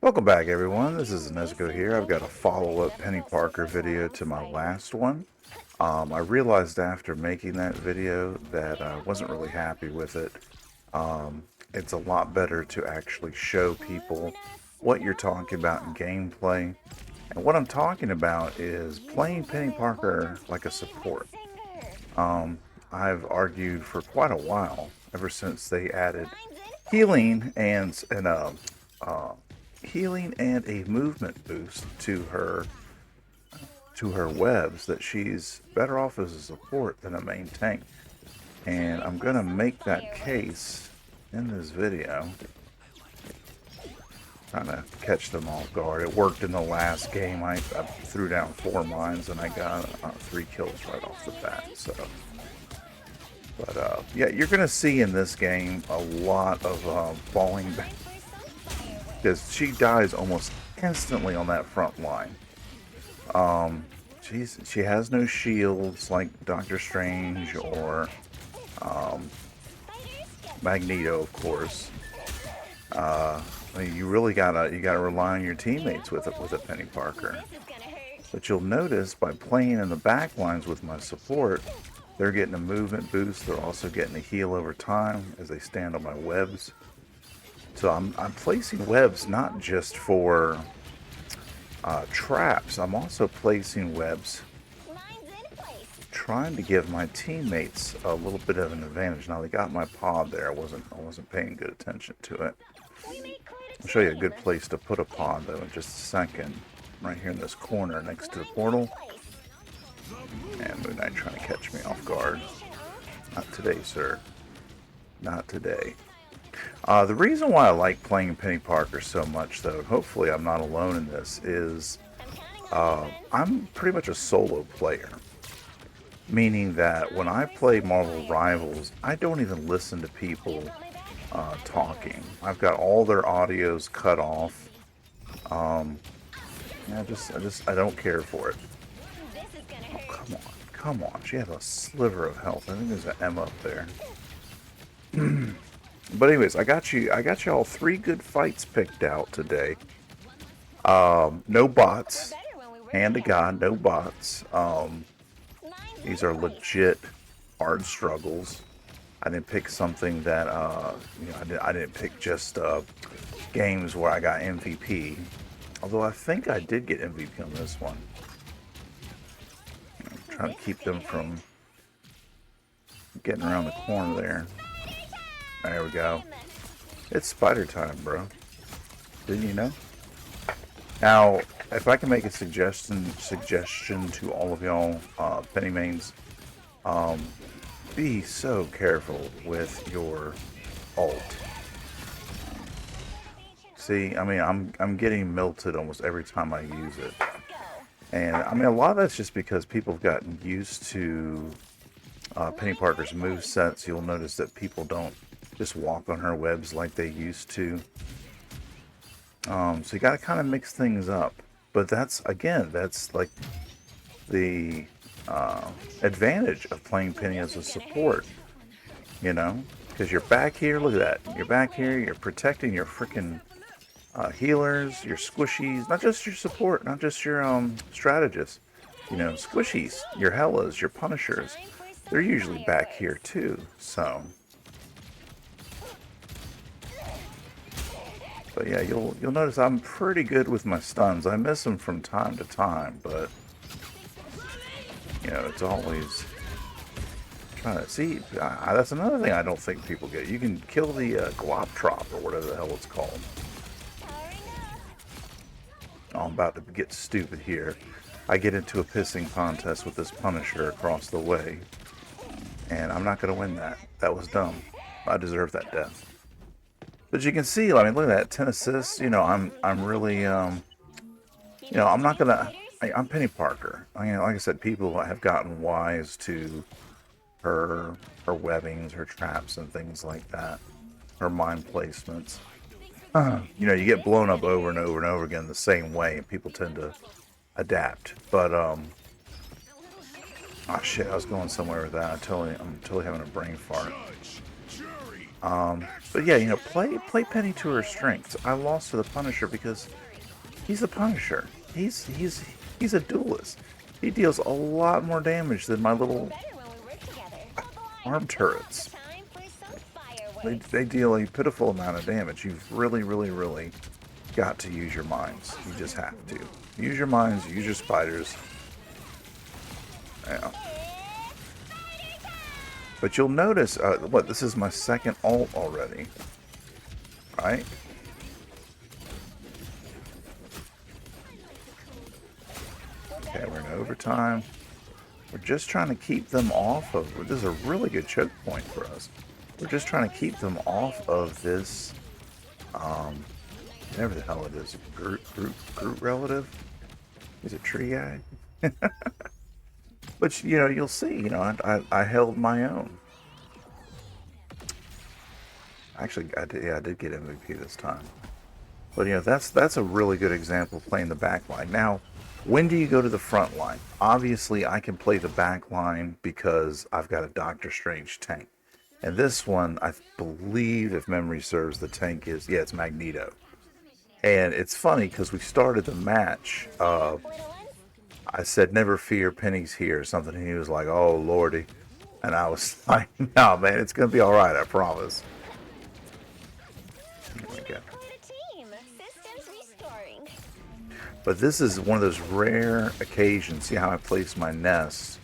Welcome back, everyone. This is Nesco here. I've got a follow-up Penny Parker video to my last one. I realized after making that video that I wasn't really happy with it. It's a lot better to actually show people what you're talking about in gameplay. And what I'm talking about is playing Penny Parker like a support. I've argued for quite a while, ever since they added healing uh, healing and a movement boost to her webs, that she's better off as a support than a main tank. And I'm gonna make that case in this video, trying to catch them off guard. It worked in the last game. I threw down 4 mines and I got 3 kills right off the bat. So, but yeah, you're gonna see in this game a lot of falling back, because she dies almost instantly on that front line. She has no shields like Doctor Strange or Magneto, of course. I mean, you gotta rely on your teammates with a Penny Parker. But you'll notice by playing in the back lines with my support, they're getting a movement boost. They're also getting a heal over time as they stand on my webs. So I'm placing webs not just for traps. I'm also placing webs trying to give my teammates a little bit of an advantage. Now they got my pod there. I wasn't paying good attention to it. I'll show you a good place to put a pod though in just a second. Right here in this corner next to the portal. And Moon Knight trying to catch me off guard. Not today, sir. Not today. The reason why I like playing Penny Parker so much, though, hopefully I'm not alone in this, is I'm pretty much a solo player. Meaning that when I play Marvel Rivals, I don't even listen to people talking. I've got all their audios cut off. I don't care for it. Oh, come on. Come on. She has a sliver of health. I think there's an M up there. But anyways, I got you all 3 good fights picked out today. No bots. Hand to God, no bots. These are legit hard struggles. I didn't pick something that I didn't pick just games where I got MVP. Although I think I did get MVP on this one. I'm trying to keep them from getting around the corner there. There we go. It's spider time, bro. Didn't you know? Now, if I can make a suggestion to all of y'all, Penny mains, be so careful with your ult. See, I mean, I'm getting melted almost every time I use it, and I mean a lot of that's just because people have gotten used to Penny Parker's movesets. You'll notice that people don't just walk on her webs like they used to. So you got to kind of mix things up. But that's like the advantage of playing Penny as a support, you know, because you're back here. Look at that. You're back here. You're protecting your freaking healers, your squishies, not just your support, not just your strategists. You know, squishies, your Hellas, your Punishers. They're usually back here too. So. But yeah, you'll notice I'm pretty good with my stuns. I miss them from time to time, but you know, it's always trying to see. That's another thing I don't think people get. You can kill the Gloptrop or whatever the hell it's called. Oh, I'm about to get stupid here. I get into a pissing contest with this Punisher across the way, and I'm not going to win that. That was dumb. I deserve that death. But you can see, I mean, look at that, 10 assists. You know, I'm really, you know, I'm not gonna. I'm Penny Parker. I mean, like I said, people have gotten wise to her webbings, her traps, and things like that. Her mine placements. You know, you get blown up over and over and over again the same way, and people tend to adapt. But oh shit, I was going somewhere with that. I'm totally having a brain fart. But yeah, you know, play Penny to her strengths. I lost to the Punisher because he's the Punisher. He's a duelist. He deals a lot more damage than my little arm turrets. They deal a pitiful amount of damage. You've really got to use your minds. You just have to. Use your minds, use your spiders. Yeah. But you'll notice, this is my second ult already. Right? Okay, we're in overtime. We're just trying to keep them off of... This is a really good choke point for us. We're just trying to keep them off of this... whatever the hell it is. Groot relative? He's a tree guy? But, you know, you'll see, you know, I held my own. Actually, I did get MVP this time. But, you know, that's a really good example of playing the back line. Now, when do you go to the front line? Obviously, I can play the back line because I've got a Doctor Strange tank. And this one, I believe, if memory serves, the tank is, yeah, it's Magneto. And it's funny because we started the match, I said, never fear, Penny's here, or something. And he was like, oh, lordy. And I was like, no, man, it's going to be all right, I promise. There we go. But this is one of those rare occasions. See how I place my nest?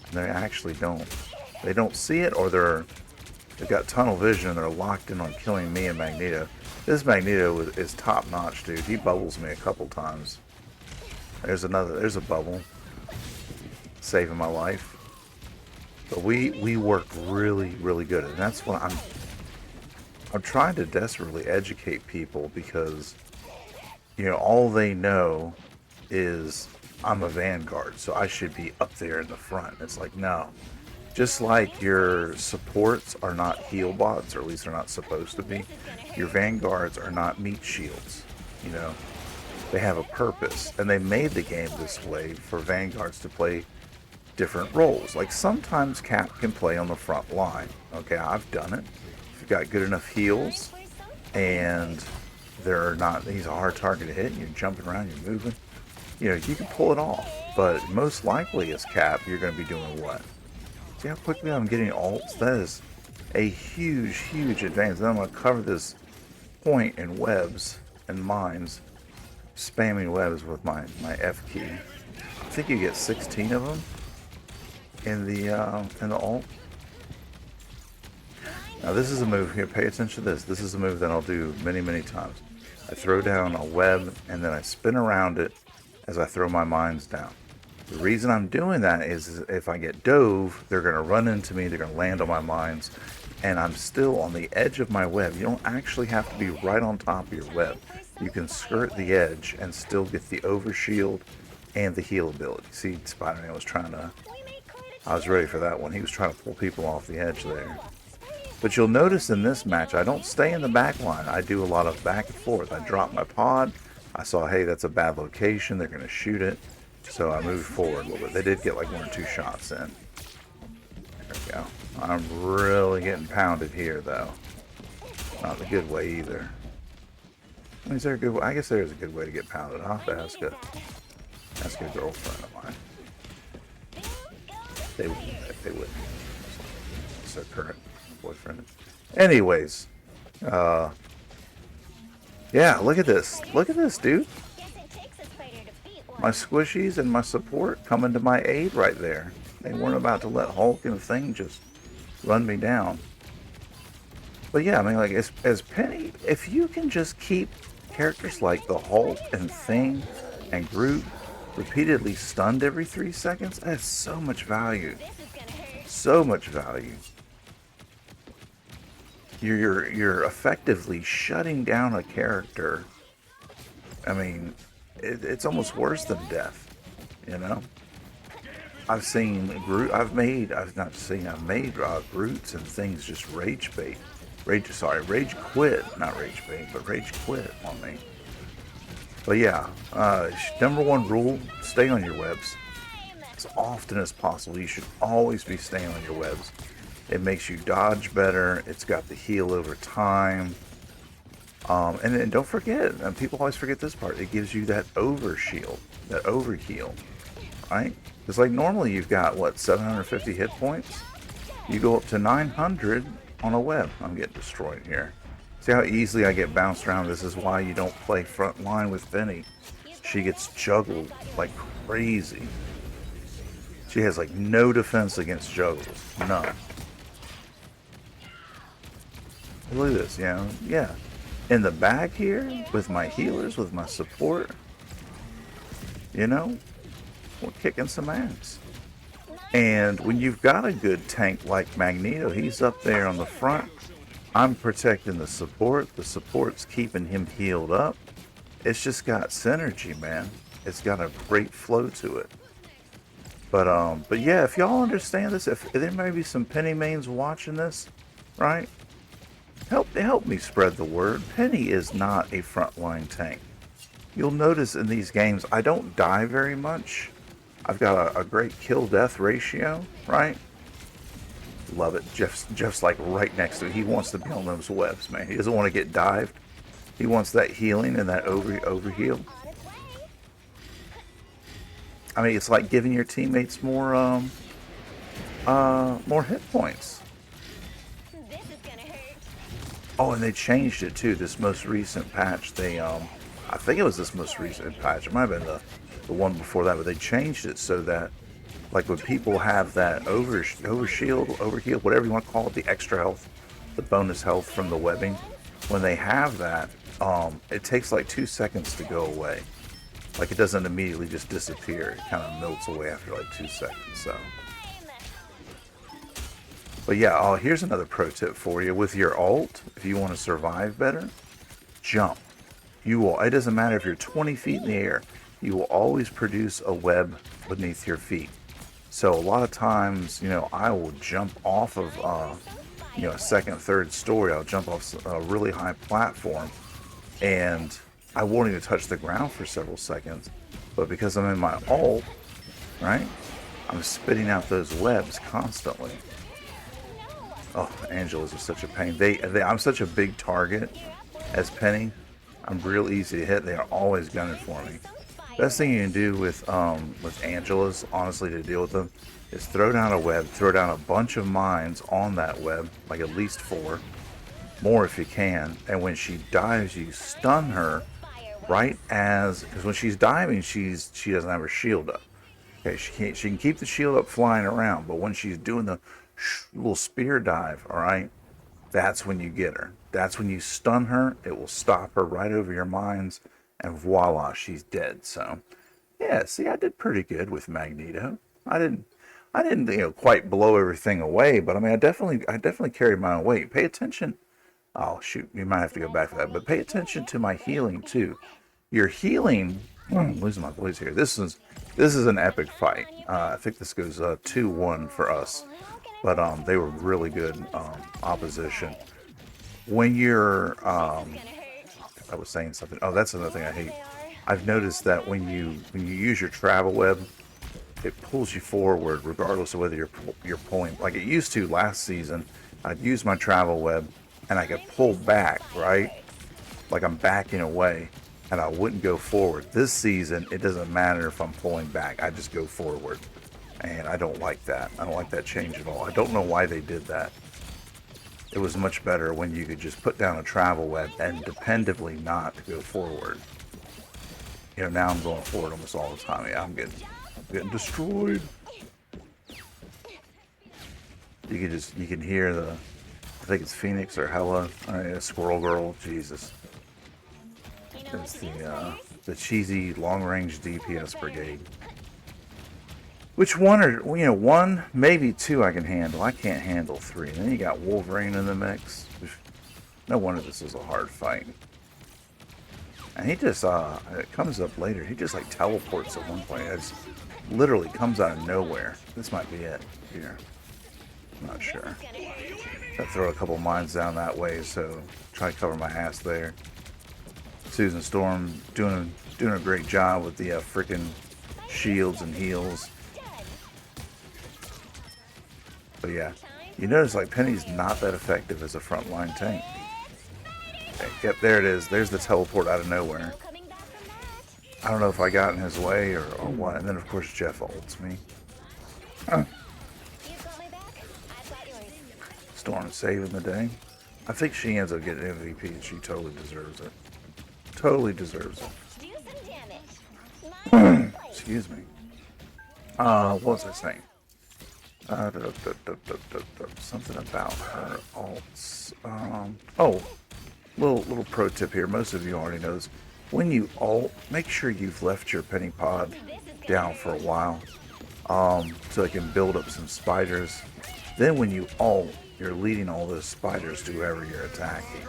And they actually they don't see it, or they've got tunnel vision and they're locked in on killing me and Magneto. This Magneto is top notch, dude. He bubbles me a couple times. There's a bubble. Saving my life. But we work really good. And that's what I'm trying to desperately educate people, because, you know, all they know is I'm a Vanguard, so I should be up there in the front. It's like, no. Just like your supports are not heal bots, or at least they're not supposed to be, your Vanguards are not meat shields, you know. They have a purpose, and they made the game this way for Vanguards to play different roles. Like, sometimes Cap can play on the front line. Okay, I've done it. If you've got good enough heals, and he's a hard target to hit, and you're jumping around, you're moving, you know, you can pull it off. But most likely as Cap, you're going to be doing what? See how quickly I'm getting ults? That is a huge advantage. Then I'm going to cover this point in webs and mines, spamming webs with my F key. I think you get 16 of them in the ult. Now this is a move here. Pay attention to this. This is a move that I'll do many times. I throw down a web and then I spin around it as I throw my mines down. The reason I'm doing that is if I get dove, they're going to run into me. They're going to land on my mines, and I'm still on the edge of my web. You don't actually have to be right on top of your web. You can skirt the edge and still get the overshield and the heal ability. See, Spider-Man I was ready for that one. He was trying to pull people off the edge there. But you'll notice in this match, I don't stay in the back line. I do a lot of back and forth. I drop my pod. I saw, hey, that's a bad location. They're going to shoot it. So I moved forward a little bit. They did get like 1 or 2 shots in. There we go. I'm really getting pounded here, though. Not the good way either. Is there a good way? I guess there's a good way to get pounded. I'll have to ask a girlfriend of mine. They wouldn't. It's their current boyfriend. Anyways, yeah, look at this. Look at this, dude. My squishies and my support coming to my aid right there. They weren't about to let Hulk and Thing just run me down. But yeah, I mean, like, as Penny, if you can just keep characters like the Hulk and Thing and Groot repeatedly stunned every 3 seconds, that's so much value. So much value. You're effectively shutting down a character. I mean, it's almost worse than death, you know. I've seen Groot. I've made Groots and Things just rage quit, not rage bait, but rage quit on me. But yeah, #1 rule: stay on your webs as often as possible. You should always be staying on your webs. It makes you dodge better. It's got the heal over time. And then don't forget, and people always forget this part, it gives you that over shield, that over heal, right? Because like normally you've got, what, 750 hit points? You go up to 900 on a web. I'm getting destroyed here. See how easily I get bounced around? This is why you don't play front line with PENI. She gets juggled like crazy. She has like no defense against juggles. None. Look at this, yeah. In the back here, with my healers, with my support, we're kicking some ass. And when you've got a good tank like Magneto, he's up there on the front. I'm protecting the support. The support's keeping him healed up. It's just got synergy, man. It's got a great flow to it. But yeah, if y'all understand this, if there may be some PENI mains watching this, right? Help me spread the word. PENI is not a frontline tank. You'll notice in these games, I don't die very much. I've got a great kill-death ratio, right? Love it. Jeff's like right next to it. He wants to be on those webs, man. He doesn't want to get dived. He wants that healing and that over heal. I mean, it's like giving your teammates more hit points. Oh, and they changed it too. This most recent patch, I think it was this most recent patch. It might have been the one before that, but they changed it so that, like, when people have that over shield, over heal, whatever you want to call it, the extra health, the bonus health from the webbing, when they have that, it takes like 2 seconds to go away. Like, it doesn't immediately just disappear. It kind of melts away after like 2 seconds. So, but yeah, here's another pro tip for you. With your ult, if you want to survive better, jump. You will. It doesn't matter if you're 20 feet in the air. You will always produce a web beneath your feet. So a lot of times, I will jump off of, a second, third story. I'll jump off a really high platform, and I won't even touch the ground for several seconds. But because I'm in my ult, right, I'm spitting out those webs constantly. Oh, Angelas are such a pain. I'm such a big target as PENI. I'm real easy to hit. They are always gunning for me. Best thing you can do with Angelas, honestly, to deal with them, is throw down a web, throw down a bunch of mines on that web, like at least 4, more if you can. And when she dives, you stun her because when she's diving, she doesn't have her shield up. Okay, she can keep the shield up flying around, but when she's doing the little spear dive, all right, that's when you get her. That's when you stun her. It will stop her right over your mines, and voila, she's dead. So, yeah, see, I did pretty good with Magneto. I didn't quite blow everything away, but I mean, I definitely carried my own weight. Pay attention. Oh shoot, you might have to go back to that, but pay attention to my healing too. Your healing. I'm losing my voice here. This is an epic fight. I think this goes 2-1 for us, but they were really good opposition. When you're I was saying something. Oh, that's another thing I hate. I've noticed that when you use your travel web, it pulls you forward regardless of whether you're pulling. Like it used to last season, I'd use my travel web and I could pull back, right? Like I'm backing away, and I wouldn't go forward. This season, it doesn't matter if I'm pulling back. I just go forward, and I don't like that. I don't like that change at all. I don't know why they did that. It was much better when you could just put down a travel web and dependably not go forward. Now I'm going forward almost all the time. Yeah, I'm getting destroyed. You can hear I think it's Phoenix or Hella, Squirrel Girl. Jesus, it's the cheesy long-range DPS brigade. Which one, maybe 2 I can handle. I can't handle 3. And then you got Wolverine in the mix. No wonder this is a hard fight. And he just, it comes up later. He just like teleports at one point. It literally comes out of nowhere. This might be it here. I'm not sure. I throw a couple mines down that way, so try to cover my ass there. Susan Storm doing a great job with the freaking shields and heals. But yeah, You notice like Penny's not that effective as a frontline tank. Okay, yep, there it is. There's the teleport out of nowhere. I don't know if I got in his way or what. And then of course Jeff ults me. Storm saving the day. I think she ends up getting MVP and she totally deserves it. Totally deserves it. Excuse me. What was I saying? Something about her alts. Oh, little pro tip here. Most of you already know this. When you ult, make sure you've left your penny pod down for a while, so it can build up some spiders. Then when you ult, you're leading all those spiders to whoever you're attacking.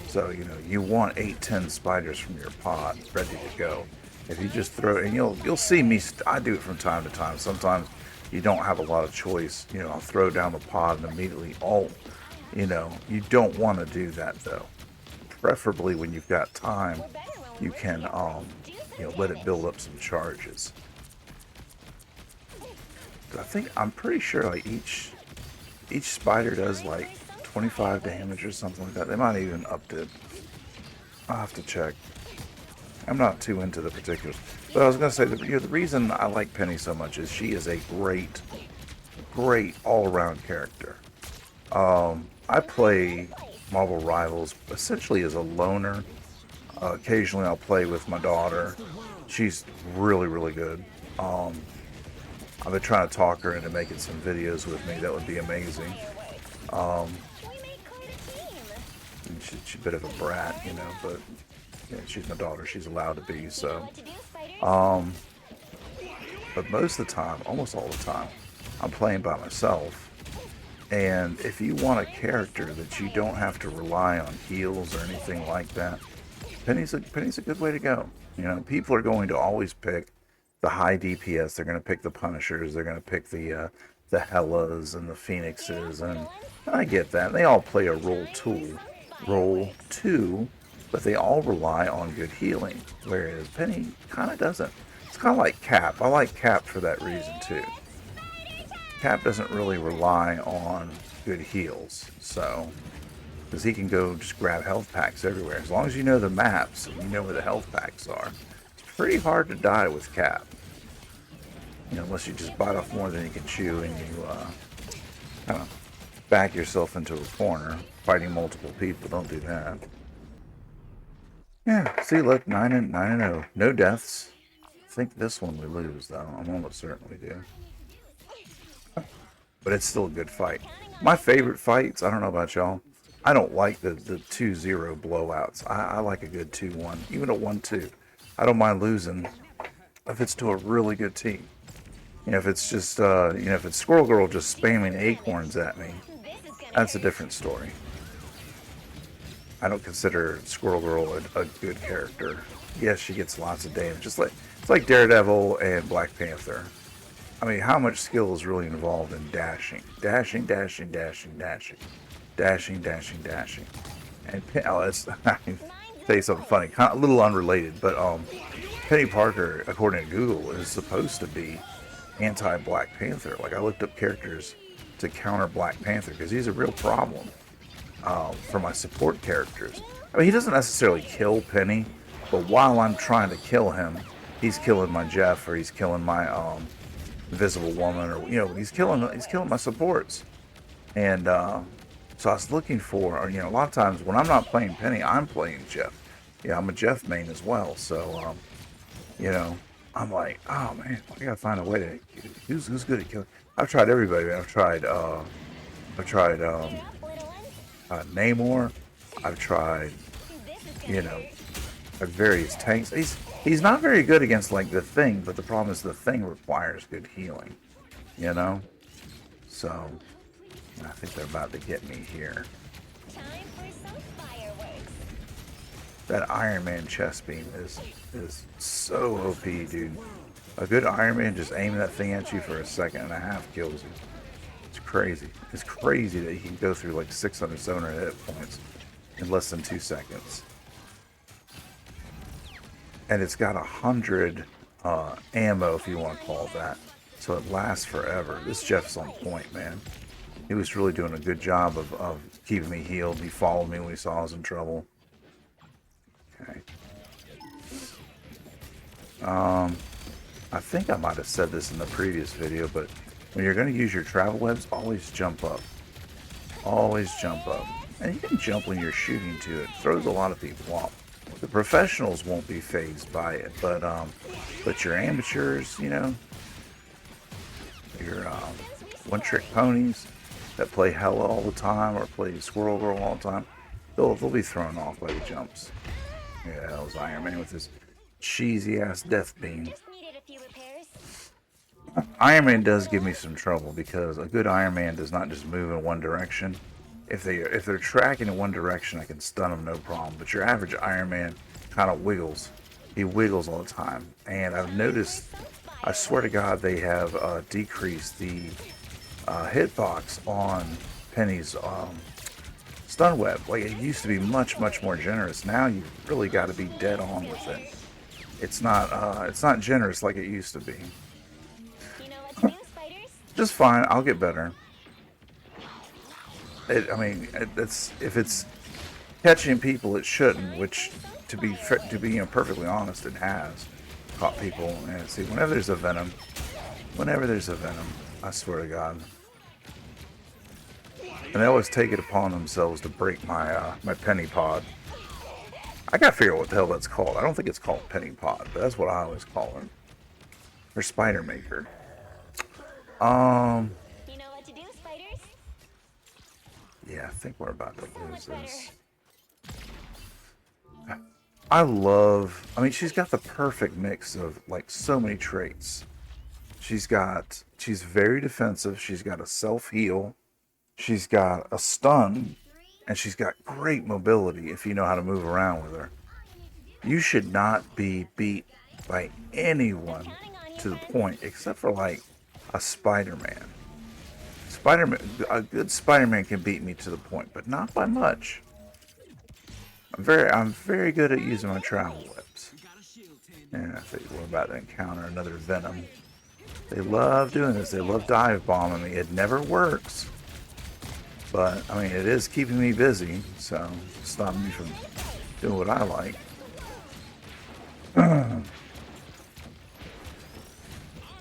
So you know you want 8-10 spiders from your pod ready to go. If you just throw, and you'll see me. I do it from time to time. Sometimes you don't have a lot of choice. You know, I'll throw down the pod and immediately ult. You know, you don't want to do that though. Preferably when you've got time, you can you know, let it build up some charges. I'm pretty sure like each spider does like 25 damage or something like that. They might even upped it. I'll have to check. I'm not too into the particulars. But I was going to say, you know, the reason I like Penny so much is she is a great all-around character. I play Marvel Rivals essentially as a loner. Occasionally I'll play with my daughter. She's really good. I've been trying to talk her into making some videos with me. That would be amazing. She's a bit of a brat, you know, but yeah, she's my daughter. She's allowed to be, so. But most of the time, almost all the time, I'm playing by myself. And if you want a character that you don't have to rely on heals or anything like that, Penny's a good way to go. You know, people are going to always pick the high DPS. They're going to pick the Punishers. They're going to pick the Hellas and the Phoenixes, and I get that. They all play a role too, but they all rely on good healing, whereas Penny kind of doesn't. It's kind of like Cap. I like Cap for that reason too. Cap doesn't really rely on good heals, so because he can go just grab health packs everywhere. As long as you know the maps and you know where the health packs are, it's pretty hard to die with Cap. You know, unless you just bite off more than you can chew and you kind of back yourself into a corner fighting multiple people. Don't do that. Yeah, see, look, 9-0. No deaths. I think this one we lose, though. I'm almost certain we do. But it's still a good fight. My favorite fights, I don't know about y'all, I don't like the 2-0 blowouts. I like a good 2-1, even a 1-2. I don't mind losing if it's to a really good team. You know, if it's just, you know, if it's Squirrel Girl just spamming acorns at me, that's a different story. I don't consider Squirrel Girl a good character. Yes, she gets lots of damage. It's like Daredevil and Black Panther. I mean, how much skill is really involved in dashing? Dashing. And let's say something funny, kind of a little unrelated, but Penny Parker, according to Google, is supposed to be anti-Black Panther. Like, I looked up characters to counter Black Panther because he's a real problem for my support characters. I mean, he doesn't necessarily kill Penny, but while I'm trying to kill him, he's killing my Jeff, or he's killing my Invisible Woman, or, you know, he's killing my supports. And so I was looking for, or, you know, a lot of times when I'm not playing Penny, I'm playing Jeff. Yeah, I'm a Jeff main as well. So you know, I'm like, oh man, I gotta find a way to who's good at killing. I've tried everybody, man. I've tried Namor. I've tried, you know, various tanks. He's not very good against like the Thing, but the problem is the Thing requires good healing, you know. So I think they're about to get me here. That Iron Man chest beam is so OP, dude. A good Iron Man just aiming that thing at you for a second and a half kills you. It's crazy. It's crazy that he can go through like 600, 700 hit points in less than 2 seconds. And it's got 100 ammo, if you want to call it that. So it lasts forever. This Jeff's on point, man. He was really doing a good job of keeping me healed. He followed me when he saw I was in trouble. Okay. I think I might have said this in the previous video, but when you're going to use your travel webs, always jump up. Always jump up. And you can jump when you're shooting too. It throws a lot of people off. The professionals won't be fazed by it, but your amateurs, you know, your one-trick ponies that play Hella all the time or play Squirrel Girl all the time, they'll be thrown off by the jumps. Yeah, that was Iron Man with his cheesy-ass death beam. Iron Man does give me some trouble because a good Iron Man does not just move in one direction. If they're tracking in one direction, I can stun them no problem. But your average Iron Man kind of wiggles. He wiggles all the time. And I've noticed, I swear to God, they have decreased the hitbox on Penny's stun web. Like, it used to be much more generous. Now you've really got to be dead on with it. It's not generous like it used to be. Just fine. I'll get better. I mean, if it's catching people, it shouldn't. Which, to be perfectly honest, it has caught people. And see, whenever there's a venom, I swear to God, and they always take it upon themselves to break my my penny pod. I gotta figure out what the hell that's called. I don't think it's called penny pod, but that's what I always call it. Or spider maker. You know what to do, spiders? Yeah, I think we're about to lose this. I mean, she's got the perfect mix of, like, so many traits. She's very defensive. She's got a self-heal. She's got a stun. And she's got great mobility if you know how to move around with her. You should not be beat by anyone to the point, except for, like, a Spider-Man. A good Spider-Man can beat me to the point, but not by much. I'm very good at using my travel webs. And I think we're about to encounter another Venom. They love doing this. They love dive bombing me. It never works. But, I mean, it is keeping me busy, so it's stopping me from doing what I like.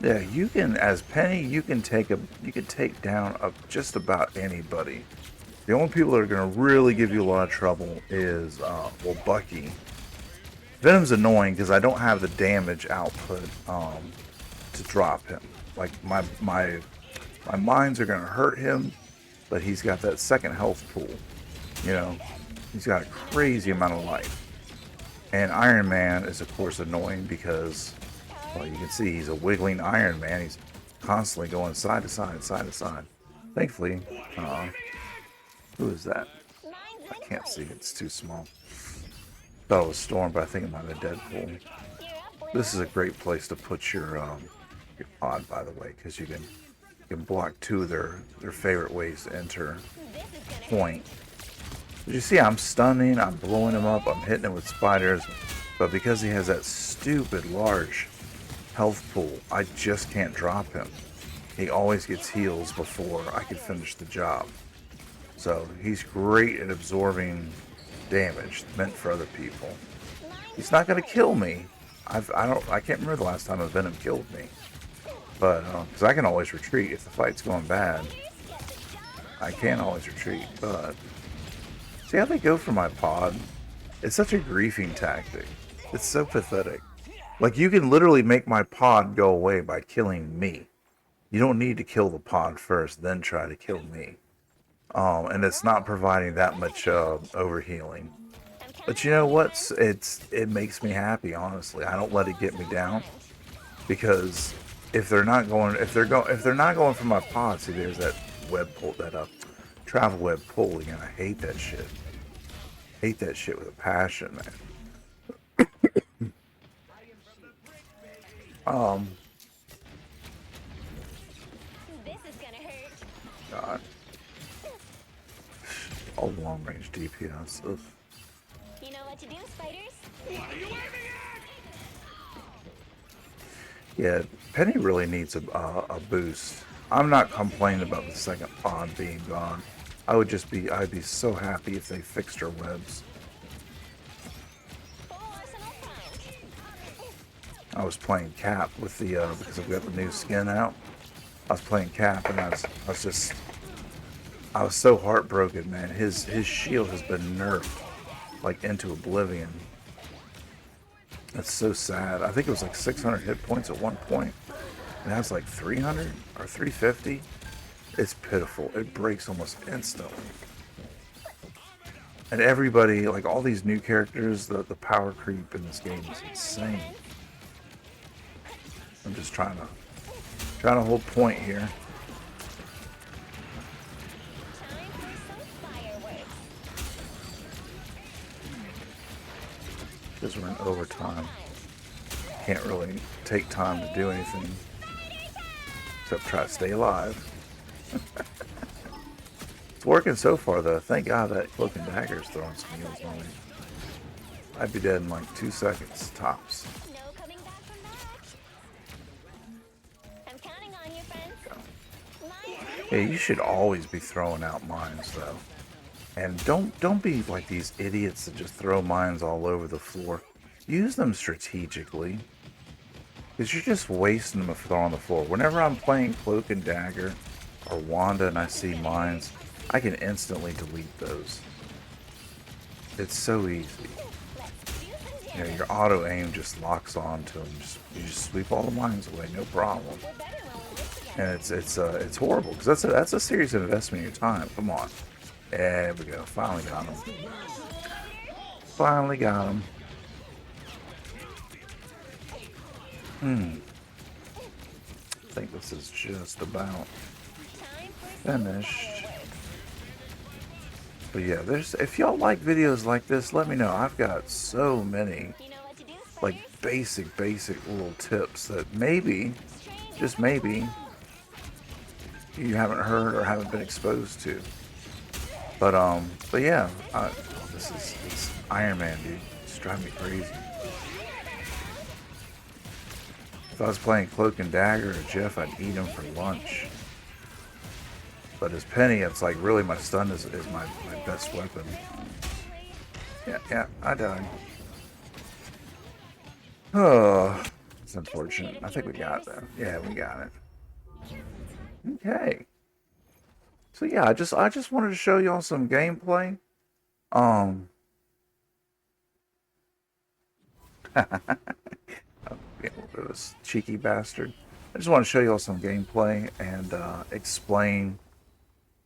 Yeah, you can, as Penny, you can take down just about anybody. The only people that are going to really give you a lot of trouble is, well, Bucky. Venom's annoying because I don't have the damage output to drop him. Like, my mines are going to hurt him, but he's got that second health pool. You know, he's got a crazy amount of life. And Iron Man is, of course, annoying because, well, you can see he's a wiggling Iron Man. He's constantly going side to side, side to side. Thankfully, who is that? I can't see. It's too small. Thought it was Storm, but I think it might have been Deadpool. This is a great place to put your pod, by the way, because you can block two of their favorite ways to enter point. But you see, I'm stunning, I'm blowing him up, I'm hitting him with spiders, but because he has that stupid large health pool, I just can't drop him. He always gets heals before I can finish the job. So he's great at absorbing damage meant for other people. He's not going to kill me. I can't remember the last time a Venom killed me. But, because I can always retreat if the fight's going bad. I can always retreat, but... See how they go for my pod? It's such a griefing tactic. It's so pathetic. Like, you can literally make my pod go away by killing me. You don't need to kill the pod first, then try to kill me. And it's not providing that much overhealing. But you know what? It makes me happy, honestly. I don't let it get me down. Because if they're not going for my pod, see, there's that web pull, that travel web pulling, and I hate that shit. Hate that shit with a passion, man. This is gonna hurt. God. All long range DPS. Ugh. You know what to do, spiders? What are you aiming at? Yeah, Penny really needs a boost. I'm not complaining about the second pod being gone. I'd be so happy if they fixed her webs. Full arsenal primed. I was playing Cap with the, because I've got the new skin out. I was playing Cap and I was so heartbroken, man. His shield has been nerfed, like, into oblivion. That's so sad. I think it was like 600 hit points at one point. And that's like 300 or 350. It's pitiful. It breaks almost instantly. And everybody, like all these new characters, the power creep in this game is insane. I'm just trying to hold point here. Time for some fireworks. Because we're in overtime. Can't really take time to do anything except try to stay alive. It's working so far though. Thank God that cloak and dagger is throwing some heals on me. I'd be dead in like 2 seconds tops. No coming back from that. I'm counting on you, friends. Yeah, you should always be throwing out mines though. And don't be like these idiots that just throw mines all over the floor. Use them strategically. Because you're just wasting them if they're on the floor. Whenever I'm playing Cloak and Dagger or Wanda and I see mines, I can instantly delete those. It's so easy. You know, your auto aim just locks on to them. You just sweep all the mines away, no problem. And it's horrible because that's a serious investment in your time. Come on. There we go. Finally got him. Finally got him. I think this is just about finished. But yeah, if y'all like videos like this, let me know. I've got so many like basic little tips that maybe, just maybe, you haven't heard or haven't been exposed to. But yeah, it's Iron Man, dude. It's driving me crazy. If I was playing Cloak and Dagger or Jeff, I'd eat him for lunch. But as Penny, it's like really my stun is my best weapon. Yeah, I died. Oh, it's unfortunate. I think we got it though. Yeah, we got it. Okay. So yeah, I just wanted to show y'all some gameplay. Yeah, this cheeky bastard. I just want to show y'all some gameplay and explain,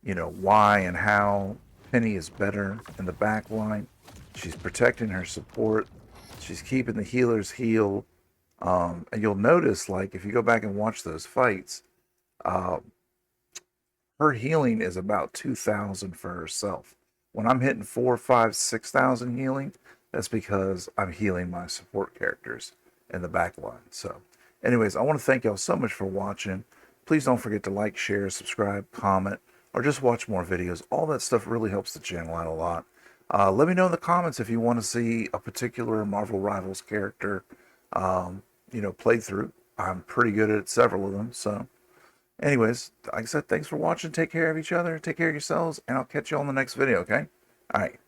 you know, why and how Penny is better in the back line. She's protecting her support. She's keeping the healers healed. And you'll notice, like, if you go back and watch those fights, her healing is about 2,000 for herself. When I'm hitting 4, 5, 6,000 healing, that's because I'm healing my support characters in the back line. So, anyways, I want to thank y'all so much for watching. Please don't forget to like, share, subscribe, comment, or just watch more videos. All that stuff really helps the channel out a lot. Let me know in the comments if you want to see a particular Marvel Rivals character, you know, played through. I'm pretty good at several of them. So, anyways, like I said, thanks for watching. Take care of each other. Take care of yourselves. And I'll catch you on the next video, okay? All right.